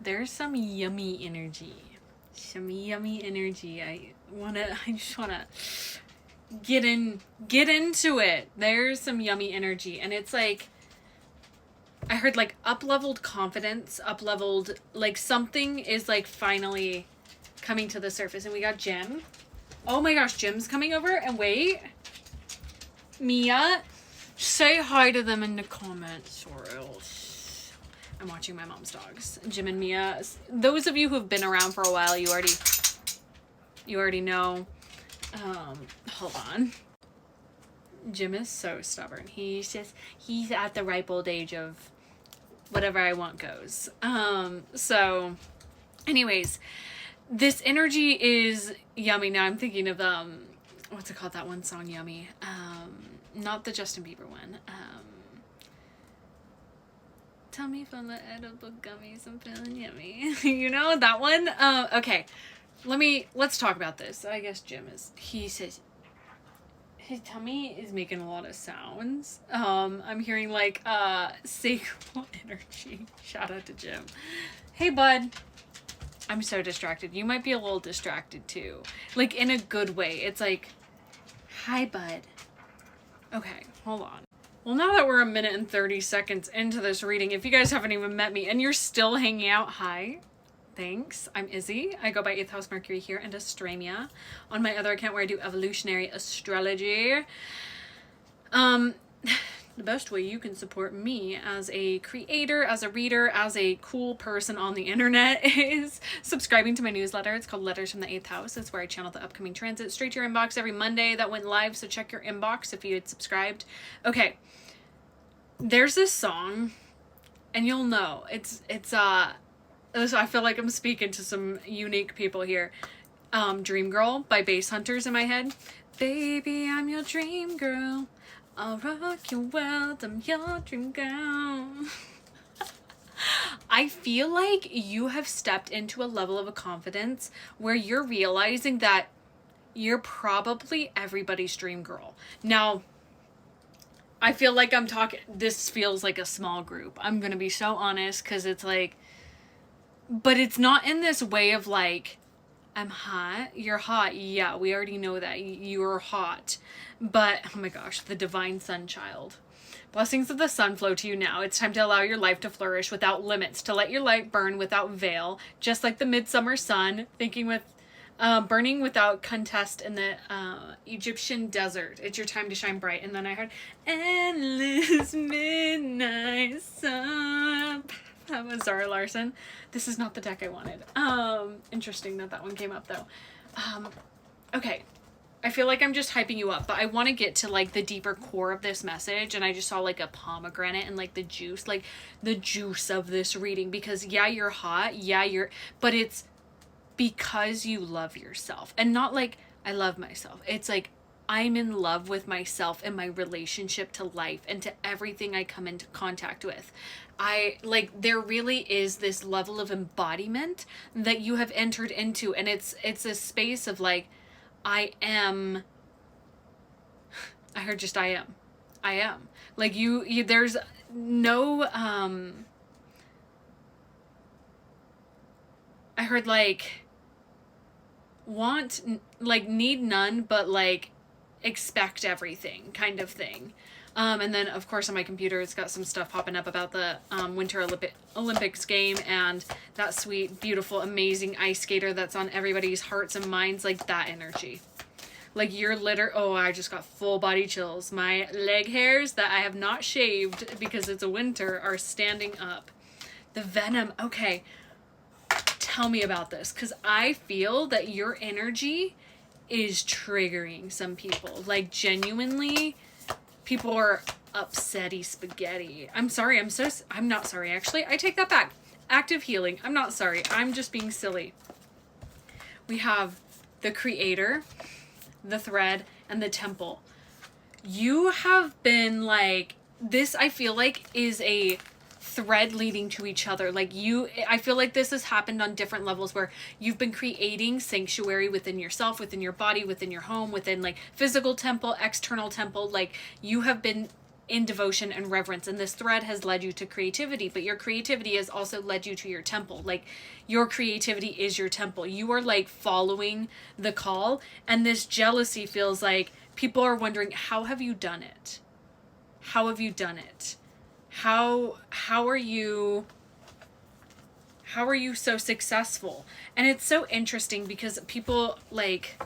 there's some yummy energy. Some yummy energy. I just wanna get into it. There's some yummy energy. And it's like, I heard like up-leveled confidence, up-leveled, like something is like finally coming to the surface. And we got Jim. Oh my gosh, Jim's coming over. And wait, Mia, say hi to them in the comments or else. I'm watching my mom's dogs. Jim and Mia. Those of you who've been around for a while, you already know. Hold on. Jim is so stubborn. He's at the ripe old age of whatever I want goes. So anyways, this energy is yummy. Now I'm thinking of, what's it called? That one song, Yummy. Not the Justin Bieber one. Tell me if I'm the edible gummies, I'm feeling yummy. You know, that one? Okay. Let's talk about this. I guess Jim he says, his tummy is making a lot of sounds. I'm hearing like, sacral energy. Shout out to Jim. Hey, bud. I'm so distracted. You might be a little distracted too. Like in a good way. It's like, hi, bud. Okay, hold on. Well, now that we're a minute and 30 seconds into this reading, if you guys haven't even met me and you're still hanging out, hi. Thanks. I'm Izzy. I go by 8th House Mercury here and Astremia on my other account where I do evolutionary astrology. The best way you can support me as a creator, as a reader, as a cool person on the internet is subscribing to my newsletter. It's called Letters from the 8th House. It's where I channel the upcoming transit straight to your inbox every Monday. That went live, so check your inbox if you had subscribed. Okay. There's this song, and you'll know. So I feel like I'm speaking to some unique people here. Dream Girl by Bass Hunters in my head. Baby, I'm your dream girl. I'll rock your world. I'm your dream girl. I feel like you have stepped into a level of a confidence where you're realizing that you're probably everybody's dream girl. Now, I feel like this feels like a small group. I'm going to be so honest because it's like, but it's not in this way of like, I'm hot. You're hot. Yeah, we already know that. You're hot. But, oh my gosh, the divine sun child. Blessings of the sun flow to you now. It's time to allow your life to flourish without limits, to let your light burn without veil, just like the midsummer sun, burning without contest in the Egyptian desert. It's your time to shine bright. And then I heard, endless midnight sun. That was Zara Larson. This is not the deck I wanted. Interesting that one came up though. Okay. I feel like I'm just hyping you up, but I want to get to like the deeper core of this message. And I just saw like a pomegranate and like the juice of this reading, because yeah, you're hot. Yeah, but it's because you love yourself, and not like I love myself. It's like I'm in love with myself and my relationship to life and to everything I come into contact with. There really is this level of embodiment that you have entered into, and it's a space of like, I am like you there's no I heard like need none, but like expect everything kind of thing. And then of course on my computer it's got some stuff popping up about the Winter Olympics game and that sweet, beautiful, amazing ice skater that's on everybody's hearts and minds, like that energy. Like you're I just got full body chills. My leg hairs that I have not shaved because it's a winter are standing up. The venom. Okay. Tell me about this, because I feel that your energy is triggering some people. Like genuinely, people are upsetty spaghetti. I'm not sorry. Actually, I take that back. Active healing. I'm not sorry. I'm just being silly. We have the Creator, the Thread, and the Temple. You have been like, this I feel like is a thread leading to each other. I feel like this has happened on different levels where you've been creating sanctuary within yourself, within your body, within your home, within like physical temple, external temple. Like you have been in devotion and reverence. And this thread has led you to creativity, but your creativity has also led you to your temple. Like, your creativity is your temple. You are like following the call, and this jealousy feels like people are wondering, how have you done it? How have you done it? How are you so successful? And it's so interesting because people like,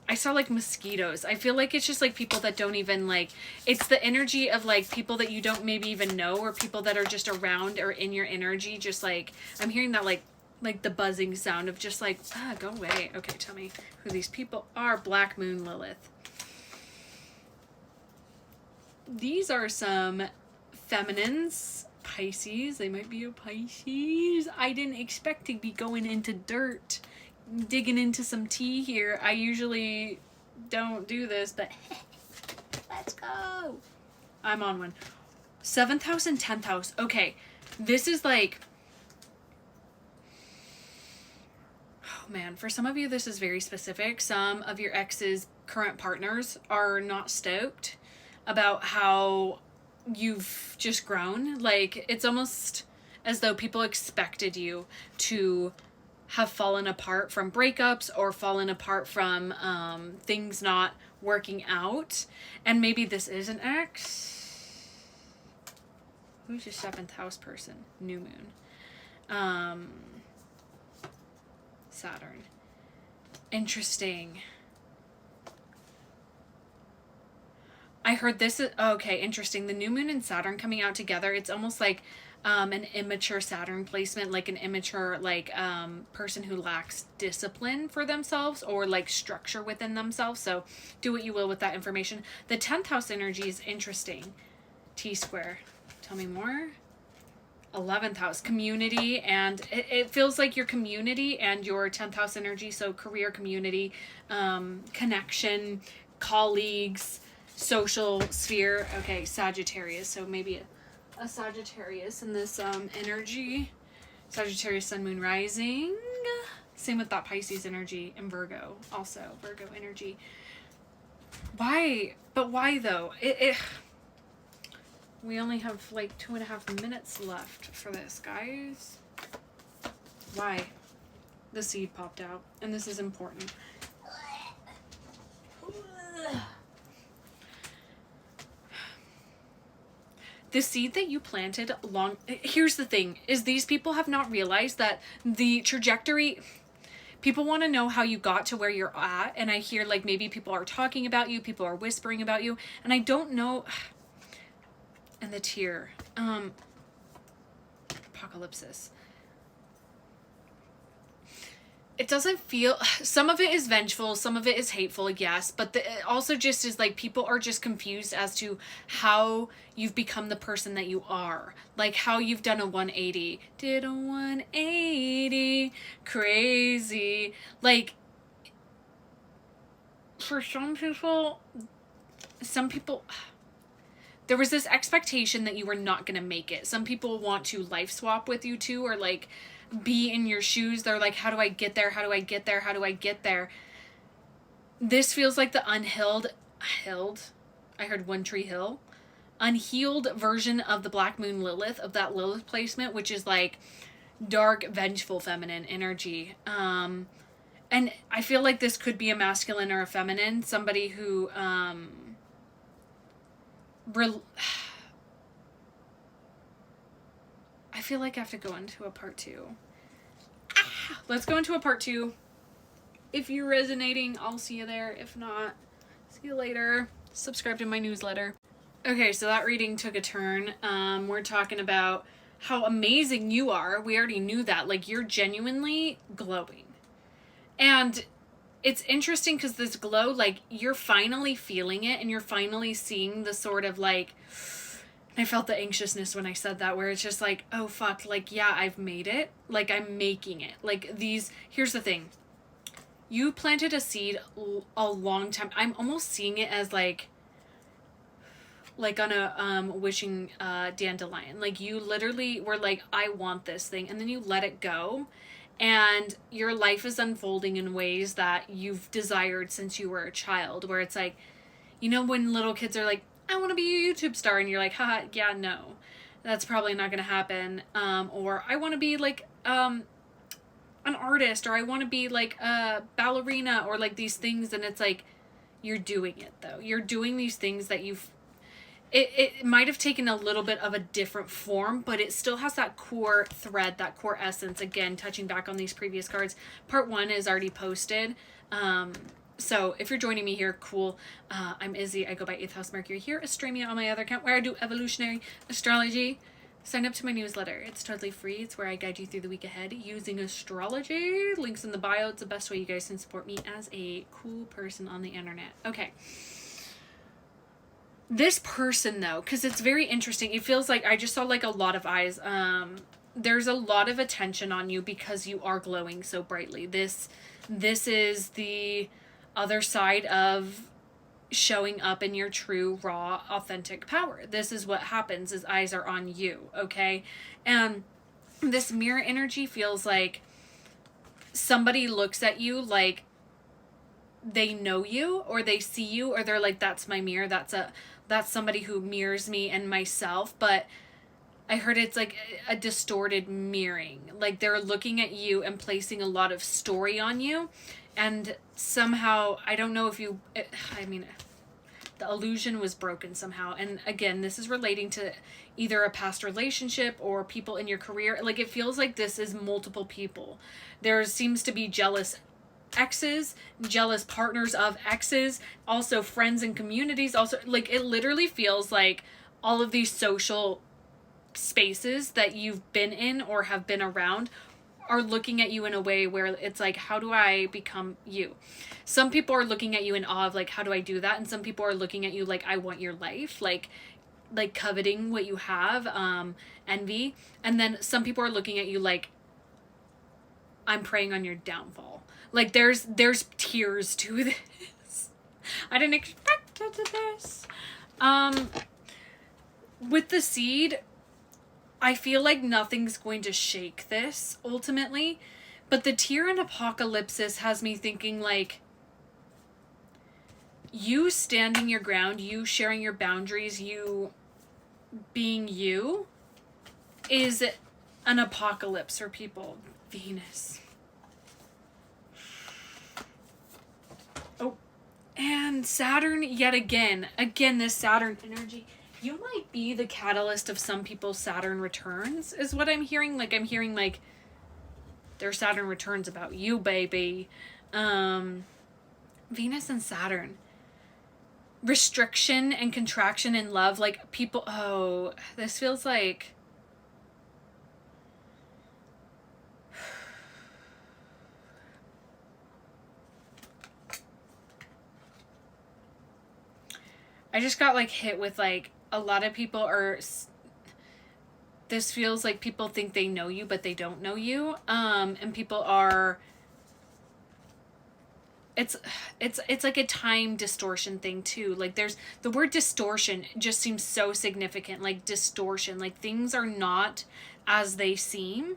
I saw like mosquitoes. I feel like it's just like people that don't even like, it's the energy of like people that you don't maybe even know, or people that are just around or in your energy. Just like, I'm hearing that like the buzzing sound of just like, go away. Okay, tell me who these people are. Black Moon Lilith. These are some feminines. Pisces. They might be a Pisces. I didn't expect to be going into dirt, digging into some tea here. I usually don't do this, but let's go. I'm on one. 7th house and 10th house. Okay, this is like, oh man, for some of you this is very specific. Some of your ex's current partners are not stoked about how you've just grown. Like, it's almost as though people expected you to have fallen apart from breakups or fallen apart from things not working out. And maybe this is an ex. Who's your 7th house person? New moon. Saturn. Interesting. I heard this is, okay, interesting. The new moon and Saturn coming out together. It's almost like an immature Saturn placement, like an immature, like, person who lacks discipline for themselves or like structure within themselves. So do what you will with that information. The 10th house energy is interesting. T-square. Tell me more. 11th house, community, and it feels like your community and your 10th house energy. So career, community, connection, colleagues, social sphere. Okay, Sagittarius. So maybe a Sagittarius in this energy. Sagittarius, Sun, Moon, Rising. Same with that Pisces energy, and Virgo also. Virgo energy. Why? But why though? We only have like 2.5 minutes left for this, guys. Why? The seed popped out, and this is important. The seed that you planted here's the thing, is these people have not realized that the trajectory, people want to know how you got to where you're at, and I hear like maybe people are talking about you, people are whispering about you, and I don't know. And the tear, apocalypsis. It doesn't feel, some of it is vengeful, some of it is hateful, yes, but it also just is like people are just confused as to how you've become the person that you are. Like how you've done a 180. Did a 180. Crazy. Like, for some people, there was this expectation that you were not going to make it. Some people want to life swap with you too, or like be in your shoes. They're like, how do I get there? How do I get there? How do I get there? This feels like the unhealed, I heard One Tree Hill, unhealed version of the Black Moon Lilith, of that Lilith placement, which is like dark, vengeful, feminine energy. And I feel like this could be a masculine or a feminine, somebody who, I feel like I have to go into a part 2. Let's go into a part 2. If you're resonating, I'll see you there. If not, see you later. Subscribe to my newsletter. Okay, so that reading took a turn. We're talking about how amazing you are. We already knew that. Like, you're genuinely glowing. And it's interesting because this glow, like, you're finally feeling it, and you're finally seeing the sort of like, I felt the anxiousness when I said that, where it's just like, oh fuck, like, yeah, I've made it. Like, I'm making it. Like, here's the thing. You planted a seed a long time. I'm almost seeing it as like on a wishing dandelion. Like, you literally were like, I want this thing, and then you let it go, and your life is unfolding in ways that you've desired since you were a child, where it's like, you know, when little kids are like, I want to be a YouTube star, and you're like, haha, yeah, no, that's probably not going to happen. Or I want to be like an artist, or I want to be like a ballerina, or like these things, and it's like, you're doing it though. You're doing these things that it might have taken a little bit of a different form, but it still has that core thread, that core essence. Again, touching back on these previous cards, part 1 is already posted. So if you're joining me here, cool. I'm Izzy. I go by 8th House Mercury here, Astremia on my other account, where I do evolutionary astrology. Sign up to my newsletter. It's totally free. It's where I guide you through the week ahead using astrology. Links in the bio. It's the best way you guys can support me as a cool person on the internet. Okay. This person, though, because it's very interesting. It feels like I just saw like a lot of eyes. There's a lot of attention on you because you are glowing so brightly. This is the other side of showing up in your true, raw, authentic power. This is what happens, is eyes are on you, okay? And this mirror energy feels like somebody looks at you like they know you, or they see you, or they're like, that's my mirror, that's somebody who mirrors me and myself. But I heard it's like a distorted mirroring. Like they're looking at you and placing a lot of story on you. And somehow, I don't know if the illusion was broken somehow. And again, this is relating to either a past relationship or people in your career. Like it feels like this is multiple people. There seems to be jealous exes, jealous partners of exes, also friends and communities. Also, like it literally feels like all of these social spaces that you've been in or have been around are looking at you in a way where it's like, how do I become you? Some people are looking at you in awe of like, how do I do that? And some people are looking at you like, I want your life, like coveting what you have, envy. And then some people are looking at you like, I'm preying on your downfall. Like there's tears to this. I didn't expect this. With the seed, I feel like nothing's going to shake this ultimately, but the tear and apocalypsis has me thinking like, you standing your ground, you sharing your boundaries, you being you is an apocalypse for people. Venus. Oh, and Saturn yet again. Again, this Saturn energy. You might be the catalyst of some people's Saturn returns, is what I'm hearing. Like, I'm hearing, like, their Saturn returns about you, baby. Venus and Saturn. Restriction and contraction in love. Like, people... Oh, this feels like... I just got, like, hit with, like... A lot of people are, this feels like people think they know you, but they don't know you. And people are, it's like a time distortion thing too. Like there's, the word distortion just seems so significant, like distortion, like things are not as they seem.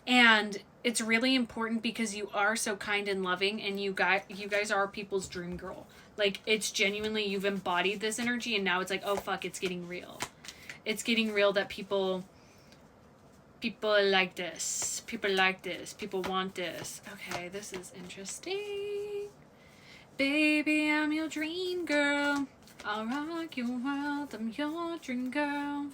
And it's really important because you are so kind and loving, and you guys are people's dream girl. Like, it's genuinely, you've embodied this energy, and now it's like, oh, fuck, it's getting real. It's getting real that people like this. People like this. People want this. Okay, this is interesting. Baby, I'm your dream girl. I'll rock your world. I'm your dream girl.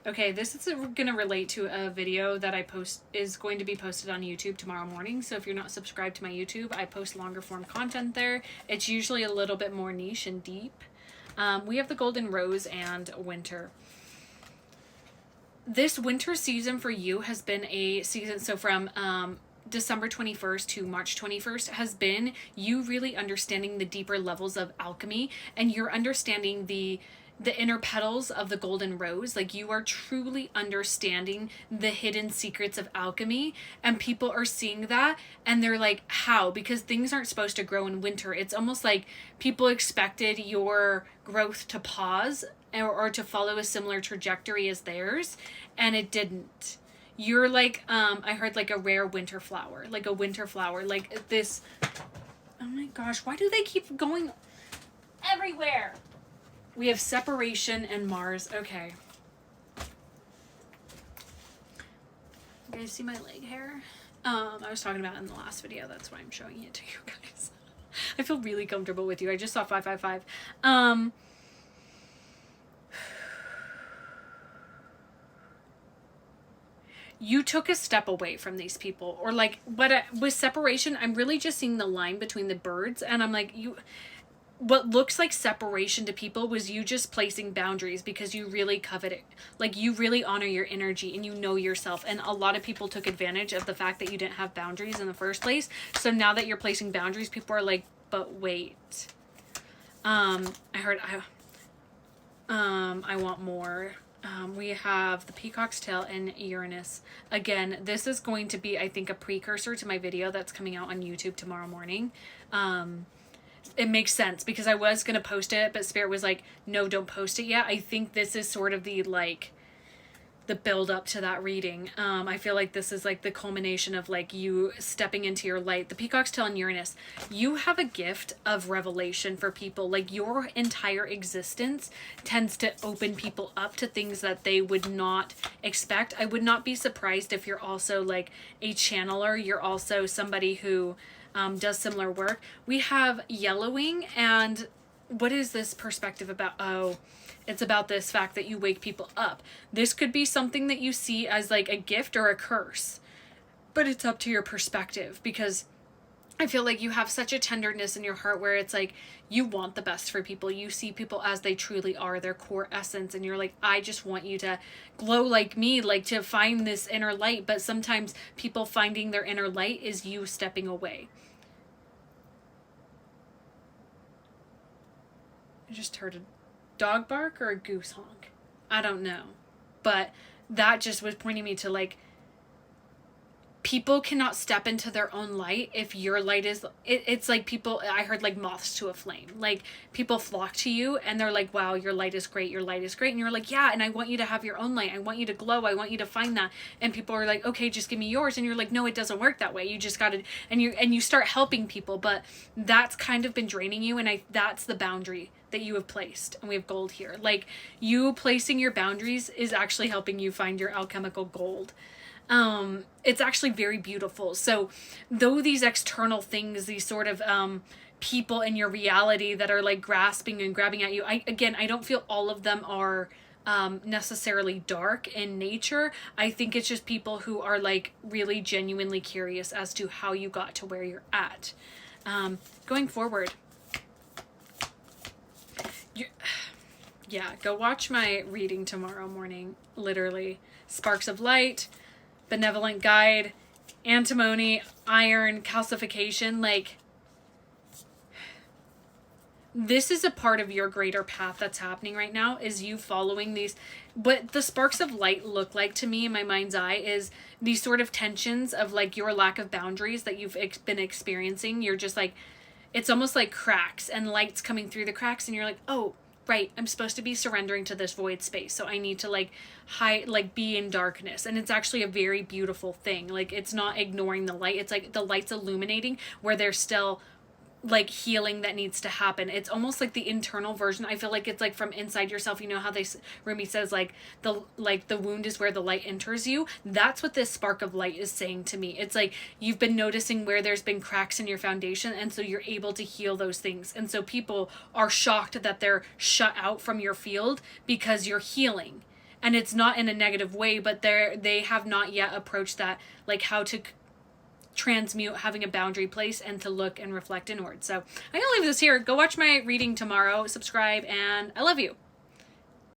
Okay, this is going to relate to a video that is going to be posted on YouTube tomorrow morning. So if you're not subscribed to my YouTube, I post longer form content there. It's usually a little bit more niche and deep. We have the Golden Rose and Winter. This winter season for you has been a season, so from December 21st to March 21st has been you really understanding the deeper levels of alchemy, and you're understanding the inner petals of the golden rose. Like, you are truly understanding the hidden secrets of alchemy, and people are seeing that and they're like, how? Because things aren't supposed to grow in winter. It's almost like people expected your growth to pause or to follow a similar trajectory as theirs, and it didn't. You're like, I heard like a rare winter flower, like a winter flower, like this. Oh my gosh, why do they keep going everywhere? We have separation and Mars. Okay. You guys see my leg hair? I was talking about it in the last video. That's why I'm showing it to you guys. I feel really comfortable with you. I just saw 555. You took a step away from these people, or like, but with separation, I'm really just seeing the line between the birds, and I'm like, what looks like separation to people was you just placing boundaries because you really covet it. Like, you really honor your energy and you know yourself. And a lot of people took advantage of the fact that you didn't have boundaries in the first place. So now that you're placing boundaries, people are like, but wait. I heard, I want more. We have the Peacock's Tail and Uranus. Again, this is going to be, I think, a precursor to my video that's coming out on YouTube tomorrow morning. It makes sense because I was going to post it, but Spirit was like, no, don't post it yet. I think this is sort of the, like, the build up to that reading. I feel like this is like the culmination of like you stepping into your light. The Peacock's Tail and Uranus, you have a gift of revelation for people. Like, your entire existence tends to open people up to things that they would not expect. I would not be surprised if you're also like a channeler. You're also somebody who does similar work. We have yellowing, and what is this perspective about? Oh, it's about this fact that you wake people up. This could be something that you see as like a gift or a curse, but it's up to your perspective, because I feel like you have such a tenderness in your heart where it's like you want the best for people. You see people as they truly are, their core essence, and you're like, I just want you to glow like me, like to find this inner light. But sometimes people finding their inner light is you stepping away. I just heard a dog bark or a goose honk. I don't know. But that just was pointing me to like, people cannot step into their own light if your light is, it's like people, I heard like moths to a flame. Like, people flock to you and they're like, wow, your light is great. Your light is great. And you're like, yeah, and I want you to have your own light. I want you to glow. I want you to find that. And people are like, okay, just give me yours. And you're like, no, it doesn't work that way. You just got to, and you start helping people, but that's kind of been draining you. And that's the boundary that you have placed. And we have gold here. Like, you placing your boundaries is actually helping you find your alchemical gold. It's actually very beautiful. So though these external things, these sort of people in your reality that are like grasping and grabbing at you, I don't feel all of them are necessarily dark in nature. I think it's just people who are like really genuinely curious as to how you got to where you're at. Going forward, yeah, go watch my reading tomorrow morning. Literally, Sparks of Light, Benevolent Guide, Antimony, Iron, Calcification. Like, this is a part of your greater path that's happening right now, is you following these. What the Sparks of Light look like to me in my mind's eye is these sort of tensions of like your lack of boundaries that you've been experiencing. You're just like, it's almost like cracks and lights coming through the cracks, and you're like, oh, right, I'm supposed to be surrendering to this void space, so I need to like hide, like be in darkness. And it's actually a very beautiful thing. Like, it's not ignoring the light. It's like the light's illuminating where there's still like healing that needs to happen. It's almost like the internal version. I feel like it's like from inside yourself. You know how Rumi says like the wound is where the light enters you. That's what this spark of light is saying to me. It's like you've been noticing where there's been cracks in your foundation, and so you're able to heal those things. And so people are shocked that they're shut out from your field because you're healing. And it's not in a negative way, but they have not yet approached that, like how to transmute having a boundary place and to look and reflect inward. So I'm gonna leave this here. Go watch my reading tomorrow, subscribe, and I love you.